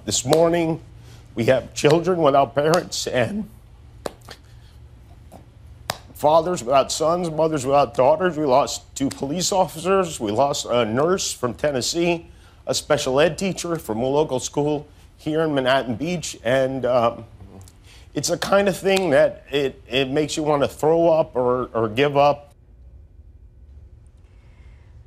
This morning, we have children without parents and fathers without sons, mothers without daughters. We lost 2 police officers. We lost a nurse from Tennessee, a special ed teacher from a local school here in Manhattan Beach. And it's the kind of thing that it makes you want to throw up or give up.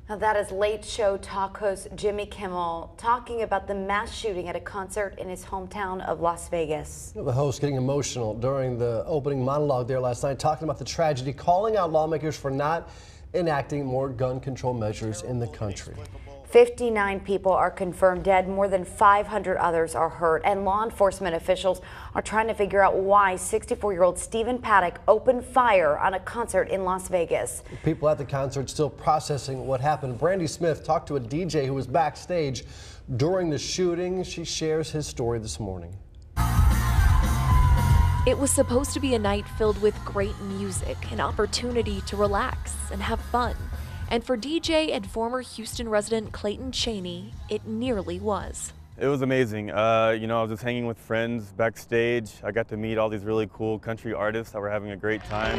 Now that is Late Show talk host Jimmy Kimmel talking about the mass shooting at a concert in his hometown of Las Vegas. The host getting emotional during the opening monologue there last night, talking about the tragedy, calling out lawmakers for not enacting more gun control measures in the country. 59 people are confirmed dead, more than 500 others are hurt, and law enforcement officials are trying to figure out why 64-year-old Stephen Paddock opened fire on a concert in Las Vegas. People at the concert still processing what happened. Brandy Smith talked to a DJ who was backstage during the shooting. She shares his story this morning. It was supposed to be a night filled with great music, an opportunity to relax and have fun. And for DJ and former Houston resident Clayton Cheney, it nearly was. It was amazing. I was just hanging with friends backstage. I got to meet all these really cool country artists that were having a great time.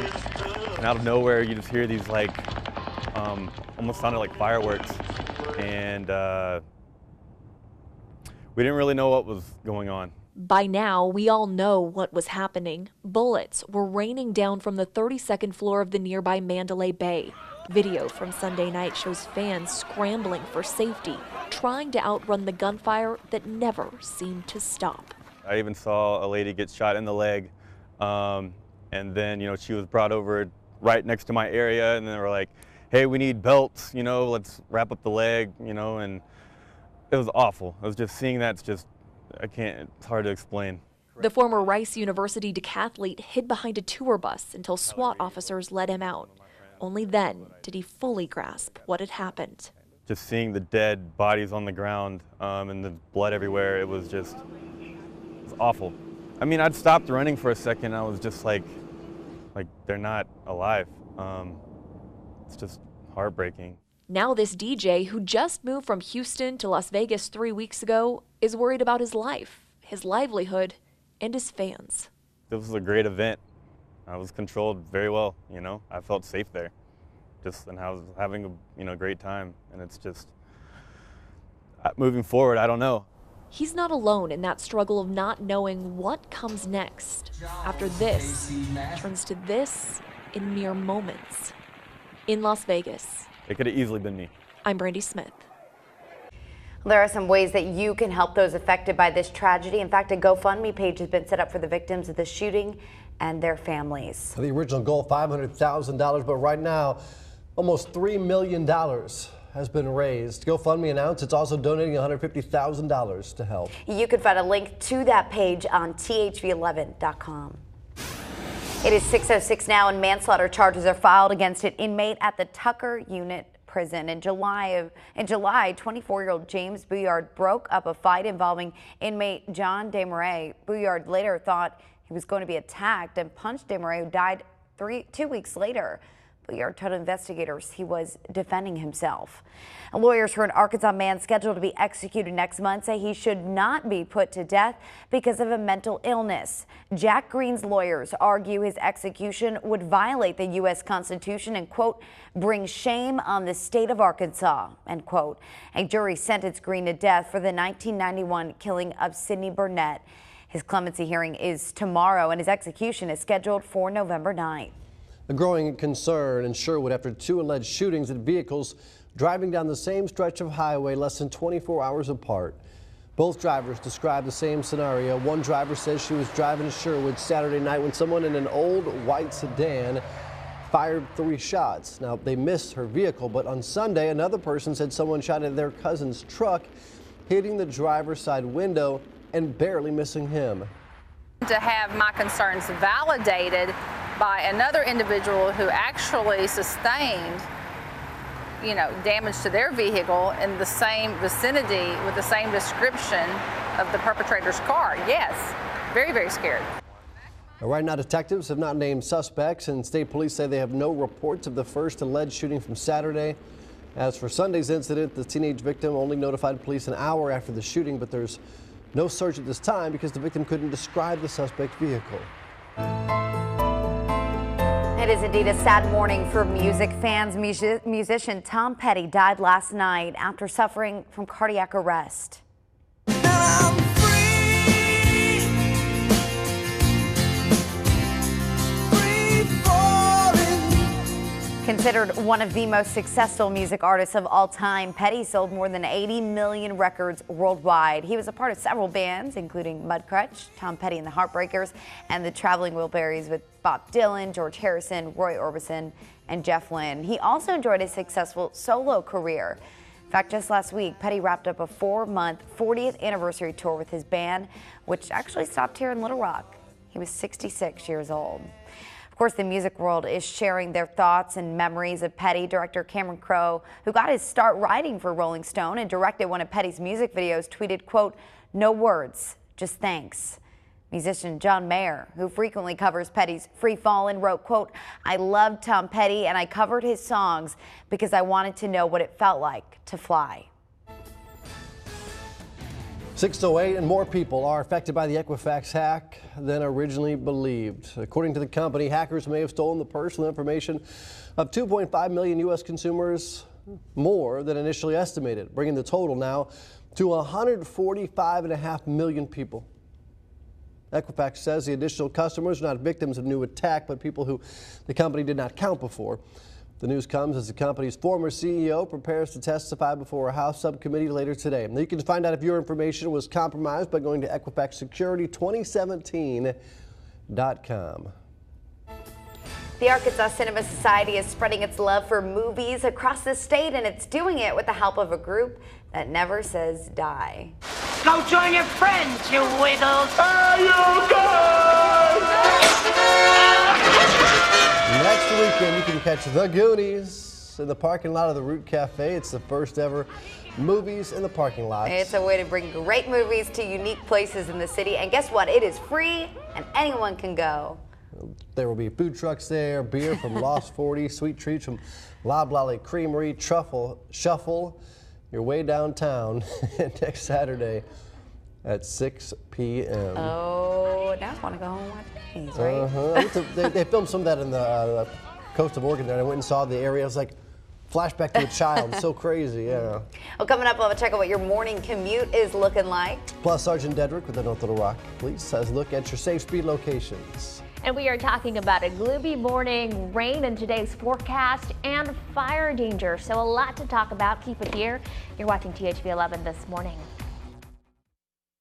And out of nowhere, you just hear these almost sounded like fireworks. And we didn't really know what was going on. By now, we all know what was happening. Bullets were raining down from the 32nd floor of the nearby Mandalay Bay. Video from Sunday night shows fans scrambling for safety, trying to outrun the gunfire that never seemed to stop. I even saw a lady get shot in the leg, and then, she was brought over right next to my area, and they were like, hey, we need belts, let's wrap up the leg, and it was awful. I was just seeing that, it's hard to explain. The former Rice University decathlete hid behind a tour bus until SWAT officers let him out. Only then did he fully grasp what had happened. Just seeing the dead bodies on the ground and the blood everywhere, it was awful. I mean, I'd stopped running for a second. I was just like they're not alive. It's just heartbreaking. Now this DJ, who just moved from Houston to Las Vegas 3 weeks ago, is worried about his life, his livelihood, and his fans. This was a great event. I was controlled very well, I felt safe there. And I was having a great time. And it's just, moving forward, I don't know. He's not alone in that struggle of not knowing what comes next after this turns to this in mere moments. In Las Vegas. It could have easily been me. I'm Brandy Smith. There are some ways that you can help those affected by this tragedy. In fact, a GoFundMe page has been set up for the victims of the shooting and their families. The original goal, $500,000, but right now, almost $3 million has been raised. GoFundMe announced it's also donating $150,000 to help. You can find a link to that page on THV11.com. It is 6:06 now, and manslaughter charges are filed against an inmate at the Tucker Unit Prison. In July, 24-year-old James Bouillard broke up a fight involving inmate John Desmarais. Bouillard later thought he was going to be attacked and punched Desmarais, who died 2 weeks later. Bouillard told investigators he was defending himself. Lawyers for an Arkansas man scheduled to be executed next month say he should not be put to death because of a mental illness. Jack Green's lawyers argue his execution would violate the U.S. Constitution and, quote, bring shame on the state of Arkansas, end quote. A jury sentenced Green to death for the 1991 killing of Sidney Burnett. His clemency hearing is tomorrow, and his execution is scheduled for November 9th. A growing concern in Sherwood after 2 alleged shootings at vehicles driving down the same stretch of highway less than 24 hours apart. Both drivers described the same scenario. One driver says she was driving to Sherwood Saturday night when someone in an old white sedan fired 3 shots. Now, they missed her vehicle, but on Sunday, another person said someone shot at their cousin's truck, hitting the driver's side window and barely missing him. To have my concerns validated by another individual who actually sustained, damage to their vehicle in the same vicinity with the same description of the perpetrator's car. Yes, very, very scared. Right now, detectives have not named suspects, and state police say they have no reports of the first alleged shooting from Saturday. As for Sunday's incident, the teenage victim only notified police an hour after the shooting, but there's No search at this time because the victim couldn't describe the suspect vehicle. It is indeed a sad morning for music fans. Musician Tom Petty died last night after suffering from cardiac arrest. Considered one of the most successful music artists of all time, Petty sold more than 80 million records worldwide. He was a part of several bands, including Mudcrutch, Tom Petty and the Heartbreakers, and the Traveling Wilburys with Bob Dylan, George Harrison, Roy Orbison, and Jeff Lynne. He also enjoyed a successful solo career. In fact, just last week, Petty wrapped up a 4-month 40th anniversary tour with his band, which actually stopped here in Little Rock. He was 66 years old. Of course, the music world is sharing their thoughts and memories of Petty. Director Cameron Crowe, who got his start writing for Rolling Stone and directed one of Petty's music videos, tweeted, quote, "No words, just thanks." Musician John Mayer, who frequently covers Petty's Free Fallin', wrote, quote, "I loved Tom Petty and I covered his songs because I wanted to know what it felt like to fly." 608 and more people are affected by the Equifax hack than originally believed. According to the company, hackers may have stolen the personal information of 2.5 million U.S. consumers, more than initially estimated, bringing the total now to 145.5 million people. Equifax says the additional customers are not victims of new attack, but people who the company did not count before. The news comes as the company's former CEO prepares to testify before a House subcommittee later today. Now you can find out if your information was compromised by going to EquifaxSecurity2017.com. The Arkansas Cinema Society is spreading its love for movies across the state, and it's doing it with the help of a group that never says die. Go join your friends, you wiggles! Next weekend, you can catch The Goonies in the parking lot of the Root Cafe. It's the first ever movies in the parking lot. It's a way to bring great movies to unique places in the city. And guess what? It is free and anyone can go. There will be food trucks there, beer from Lost 40, sweet treats from Loblolly Creamery, Truffle Shuffle. Your way downtown next Saturday at 6 p.m. Oh, now I want to go home and watch movies, right? They filmed some of that in the coast of Oregon there. I went and saw the area. I was like, flashback to a child. So crazy, yeah. Well, coming up, we'll have a check out what your morning commute is looking like. Plus, Sergeant Dedrick with the North Little Rock Police has a look at your safe speed locations. And we are talking about a gloomy morning, rain in today's forecast, and fire danger. So a lot to talk about. Keep it here. You're watching THV11 this morning.